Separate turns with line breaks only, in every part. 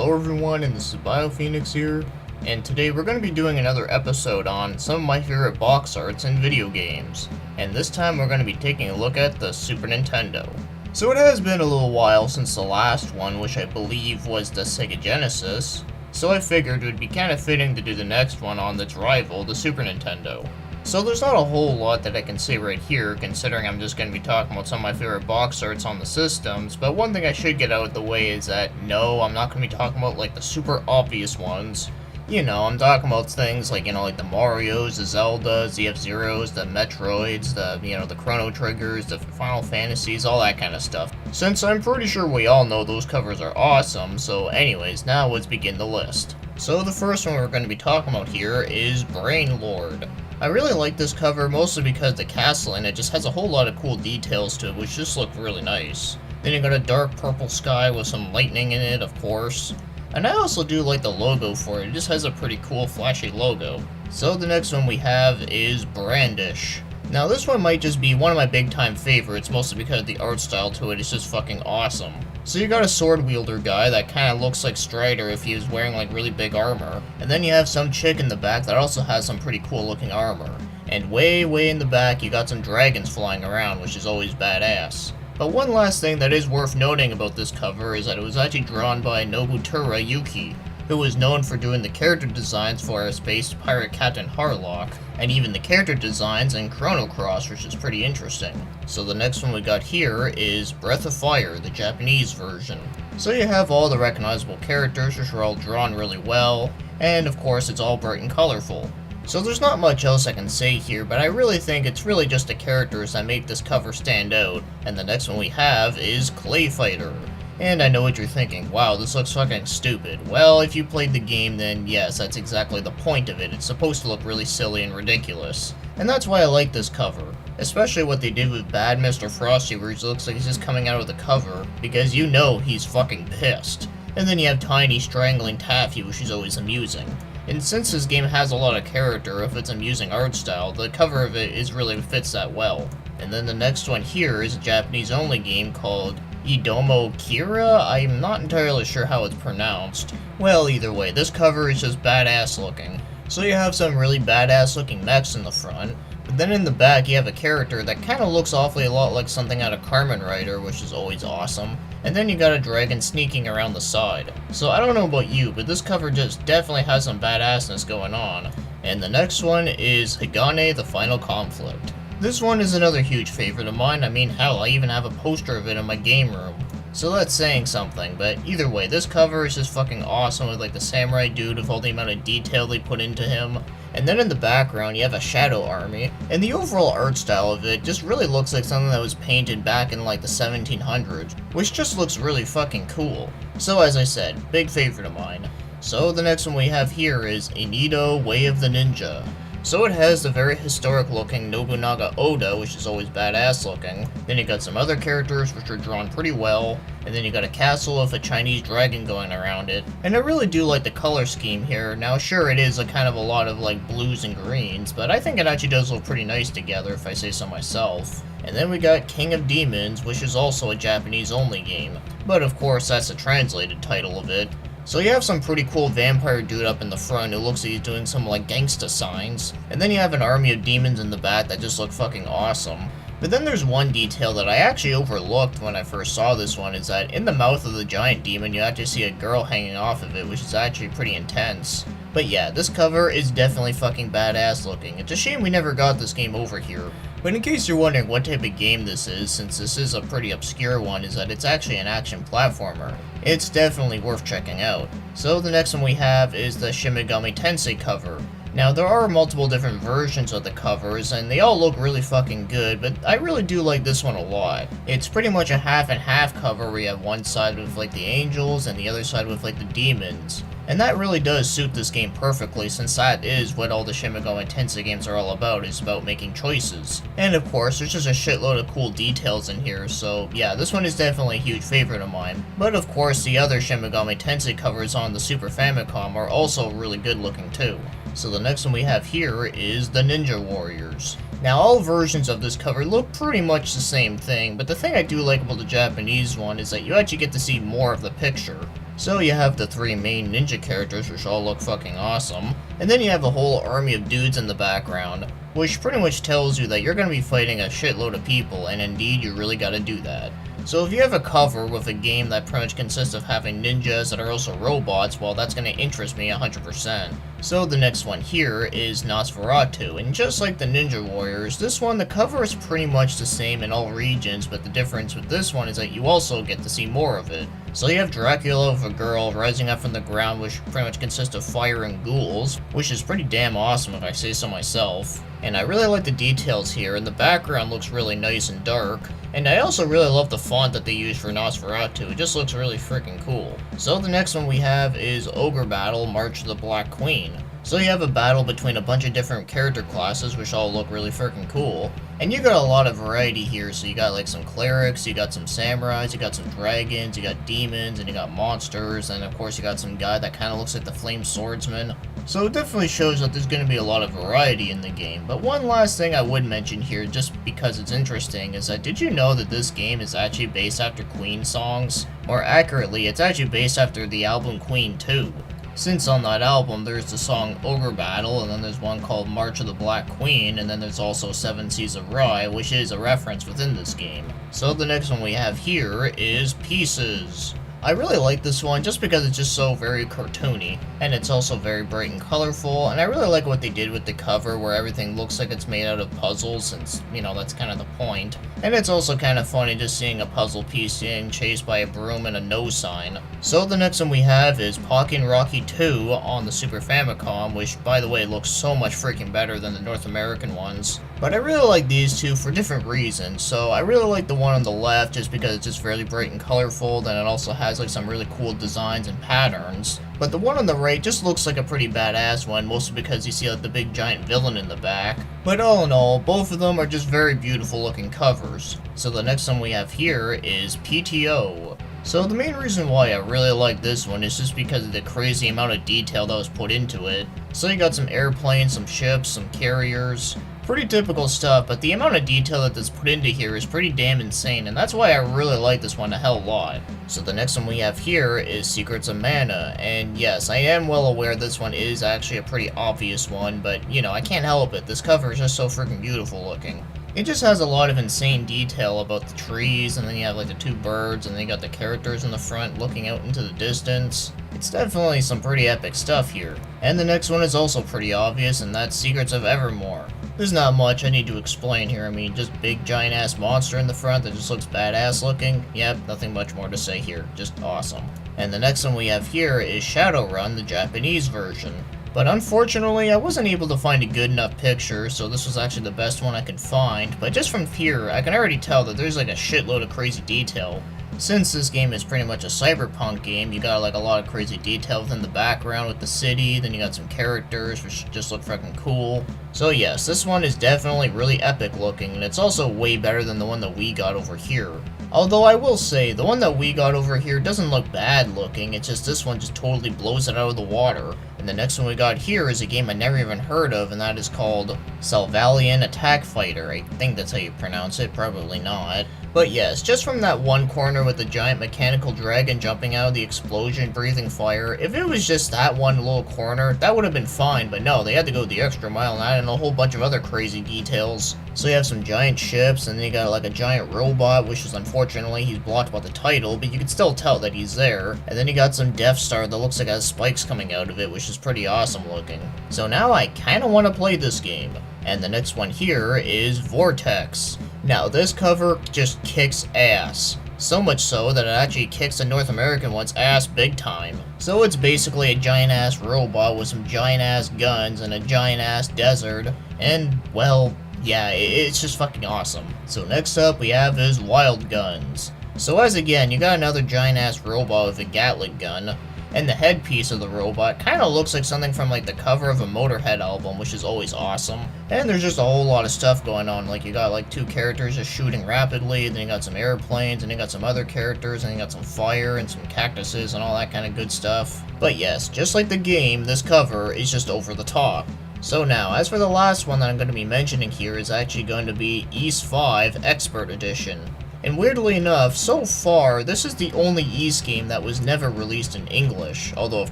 Hello everyone, and this is BioPhoenix here, and today we're going to be doing another episode on some of my favorite box arts in video games, and this time we're going to be taking a look at the Super Nintendo. So it has been a little while since the last one, which I believe was the Sega Genesis, so I figured it would be kind of fitting to do the next one on its rival, the Super Nintendo. So there's not a whole lot that I can say right here, considering I'm just going to be talking about some of my favorite box arts on the systems, but one thing I should get out of the way is that, no, I'm not going to be talking about, like, the super obvious ones. You know, I'm talking about things like, like the Marios, the Zeldas, the F-Zeros, the Metroids, the Chrono Triggers, the Final Fantasies, all that kind of stuff. Since I'm pretty sure we all know those covers are awesome, so anyways, now let's begin the list. So the first one we're going to be talking about here is Brain Lord. I really like this cover mostly because the castle in it just has a whole lot of cool details to it, which just look really nice. Then you got a dark purple sky with some lightning in it, of course. And I also do like the logo for it, it just has a pretty cool flashy logo. So the next one we have is Brandish. Now this one might just be one of my big time favorites, mostly because the art style to it is just fucking awesome. So you got a sword wielder guy that kind of looks like Strider if he was wearing like really big armor. And then you have some chick in the back that also has some pretty cool looking armor. And way in the back you got some dragons flying around, which is always badass. But one last thing that is worth noting about this cover is that it was actually drawn by Nobutura Yuki, who was known for doing the character designs for our space pirate Captain Harlock, and even the character designs in Chrono Cross, which is pretty interesting. So the next one we got here is Breath of Fire, the Japanese version. So you have all the recognizable characters, which are all drawn really well, and of course it's all bright and colorful. So there's not much else I can say here, but I really think it's really just the characters that make this cover stand out. And the next one we have is Clay Fighter. And I know what you're thinking, wow, this looks fucking stupid. Well, if you played the game, then yes, that's exactly the point of it. It's supposed to look really silly and ridiculous. And that's why I like this cover. Especially what they did with Bad Mr. Frosty, where he looks like he's just coming out of the cover, because you know he's fucking pissed. And then you have Tiny strangling Taffy, which is always amusing. And since this game has a lot of character with its amusing art style, the cover of it really fits that well. And then the next one here is a Japanese-only game called Idomo Kira? I'm not entirely sure how it's pronounced. Well, either way, this cover is just badass looking. So you have some really badass looking mechs in the front, but then in the back you have a character that kind of looks awfully a lot like something out of Kamen Rider, which is always awesome. And then you got a dragon sneaking around the side. So I don't know about you, but this cover just definitely has some badassness going on. And the next one is Higane the Final Conflict. This one is another huge favorite of mine. I mean, hell, I even have a poster of it in my game room. So that's saying something, but either way, this cover is just fucking awesome with like the samurai dude with all the amount of detail they put into him. And then in the background you have a shadow army, and the overall art style of it just really looks like something that was painted back in like the 1700s, which just looks really fucking cool. So as I said, big favorite of mine. So the next one we have here is Enido Way of the Ninja. So it has the very historic looking Nobunaga Oda, which is always badass looking. Then you got some other characters which are drawn pretty well. And then you got a castle with a Chinese dragon going around it. And I really do like the color scheme here. Now sure, it is a kind of a lot of like blues and greens, but I think it actually does look pretty nice together if I say so myself. And then we got King of Demons, which is also a Japanese only game. But of course that's the translated title of it. So you have some pretty cool vampire dude up in the front who looks like he's doing some like gangsta signs. And then you have an army of demons in the back that just look fucking awesome. But then there's one detail that I actually overlooked when I first saw this one, is that in the mouth of the giant demon you actually see a girl hanging off of it, which is actually pretty intense. But yeah, this cover is definitely fucking badass looking. It's a shame we never got this game over here. But in case you're wondering what type of game this is, since this is a pretty obscure one, is that it's actually an action platformer. It's definitely worth checking out. So the next one we have is the Shin Megami Tensei cover. Now there are multiple different versions of the covers and they all look really fucking good, but I really do like this one a lot. It's pretty much a half and half cover where you have one side with like the angels and the other side with like the demons. And that really does suit this game perfectly, since that is what all the Shin Megami Tensei games are all about, is about making choices. And of course, there's just a shitload of cool details in here, so yeah, this one is definitely a huge favorite of mine. But of course, the other Shin Megami Tensei covers on the Super Famicom are also really good looking too. So the next one we have here is the Ninja Warriors. Now all versions of this cover look pretty much the same thing, but the thing I do like about the Japanese one is that you actually get to see more of the picture. So you have the three main ninja characters, which all look fucking awesome, and then you have a whole army of dudes in the background, which pretty much tells you that you're going to be fighting a shitload of people, and indeed you really got to do that. So if you have a cover with a game that pretty much consists of having ninjas that are also robots, well, that's going to interest me 100%. So the next one here is Nosferatu, and just like the Ninja Warriors, this one, the cover is pretty much the same in all regions, but the difference with this one is that you also get to see more of it. So you have Dracula with a girl rising up from the ground, which pretty much consists of fire and ghouls, which is pretty damn awesome if I say so myself. And I really like the details here, and the background looks really nice and dark. And I also really love the font that they use for Nosferatu, it just looks really freaking cool. So the next one we have is Ogre Battle March of the Black Queen. So you have a battle between a bunch of different character classes, which all look really freaking cool. And you got a lot of variety here, so you got like some clerics, you got some samurais, you got some dragons, you got demons, and you got monsters, and of course you got some guy that kind of looks like the Flame Swordsman. So it definitely shows that there's going to be a lot of variety in the game. But one last thing I would mention here, just because it's interesting, is that did you know that this game is actually based after Queen songs? More accurately, it's actually based after the album Queen 2. Since on that album there's the song Ogre Battle, and then there's one called March of the Black Queen, and then there's also Seven Seas of Rye, which is a reference within this game. So the next one we have here is Pieces. I really like this one just because it's just so very cartoony, and it's also very bright and colorful, and I really like what they did with the cover where everything looks like it's made out of puzzles, since, you know, that's kind of the point. And it's also kind of funny just seeing a puzzle piece being chased by a broom and a no sign. So the next one we have is Pokken Rocky 2 on the Super Famicom, which by the way looks so much freaking better than the North American ones. But I really like these two for different reasons. So I really like the one on the left just because it's just fairly bright and colorful, then it also has like some really cool designs and patterns. But the one on the right just looks like a pretty badass one, mostly because you see like the big giant villain in the back. But all in all, both of them are just very beautiful looking covers. So the next one we have here is PTO. So the main reason why I really like this one is just because of the crazy amount of detail that was put into it. So you got some airplanes, some ships, some carriers. Pretty typical stuff, but the amount of detail that's put into here is pretty damn insane, and that's why I really like this one a hell lot. So the next one we have here is Secrets of Mana, and yes, I am well aware this one is actually a pretty obvious one, but you know, I can't help it, this cover is just so freaking beautiful looking. It just has a lot of insane detail about the trees, and then you have like the two birds, and then you got the characters in the front looking out into the distance. It's definitely some pretty epic stuff here. And the next one is also pretty obvious, and that's Secrets of Evermore. There's not much I need to explain here, I mean, just big giant ass monster in the front that just looks badass looking. Yep, nothing much more to say here, just awesome. And the next one we have here is Shadowrun, the Japanese version. But unfortunately, I wasn't able to find a good enough picture, so this was actually the best one I could find. But just from here, I can already tell that there's like a shitload of crazy detail. Since this game is pretty much a cyberpunk game, you got like a lot of crazy detail within the background with the city, then you got some characters which just look freaking cool. So yes, this one is definitely really epic looking, and it's also way better than the one that we got over here. Although I will say, the one that we got over here doesn't look bad looking, it's just this one just totally blows it out of the water. And the next one we got here is a game I never even heard of, and that is called Salvalian Attack Fighter. I think that's how you pronounce it, probably not. But yes, just from that one corner with the giant mechanical dragon jumping out of the explosion, breathing fire, if it was just that one little corner, that would have been fine, but no, they had to go the extra mile and add in a whole bunch of other crazy details. So you have some giant ships, and then you got like a giant robot, which is unfortunately, he's blocked by the title, but you can still tell that he's there. And then you got some Death Star that looks like it has spikes coming out of it, which is pretty awesome looking. So now I kinda wanna play this game. And the next one here is Vortex. Now this cover just kicks ass. So much so that it actually kicks the North American one's ass big time. So it's basically a giant ass robot with some giant ass guns and a giant ass desert. And well, yeah, it's just fucking awesome. So next up we have is Wild Guns. So as again, you got another giant ass robot with a Gatling gun. And the headpiece of the robot kind of looks like something from like the cover of a Motorhead album, which is always awesome. And there's just a whole lot of stuff going on, like you got like two characters just shooting rapidly, then you got some airplanes, and you got some other characters, and you got some fire and some cactuses and all that kind of good stuff. But yes, just like the game, this cover is just over the top. So now, as for the last one that I'm going to be mentioning here is actually going to be East 5 Expert Edition. And weirdly enough, so far, this is the only Ys game that was never released in English, although of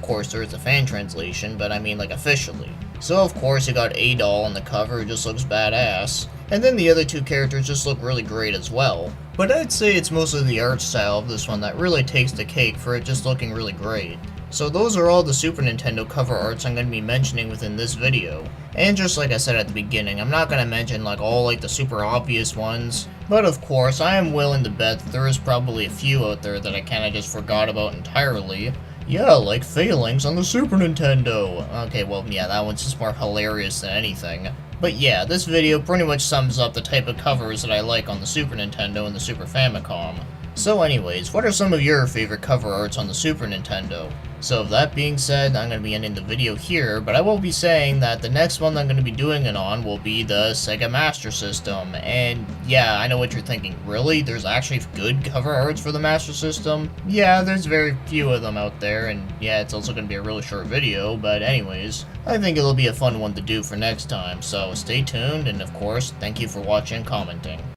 course there is a fan translation, but I mean like officially. So of course you got Adol on the cover, who just looks badass, and then the other two characters just look really great as well. But I'd say it's mostly the art style of this one that really takes the cake for it just looking really great. So those are all the Super Nintendo cover arts I'm going to be mentioning within this video. And just like I said at the beginning, I'm not going to mention like all like the super obvious ones, but of course I am willing to bet that there is probably a few out there that I kinda just forgot about entirely. Yeah, like failings on the Super Nintendo. Okay, well yeah, that one's just more hilarious than anything. But yeah, this video pretty much sums up the type of covers that I like on the Super Nintendo and the Super Famicom. So anyways, what are some of your favorite cover arts on the Super Nintendo? So with that being said, I'm going to be ending the video here, but I will be saying that the next one I'm going to be doing it on will be the Sega Master System. And yeah, I know what you're thinking, really? There's actually good cover arts for the Master System? Yeah, there's very few of them out there, and yeah, it's also going to be a really short video, but anyways, I think it'll be a fun one to do for next time, so stay tuned, and of course, thank you for watching and commenting.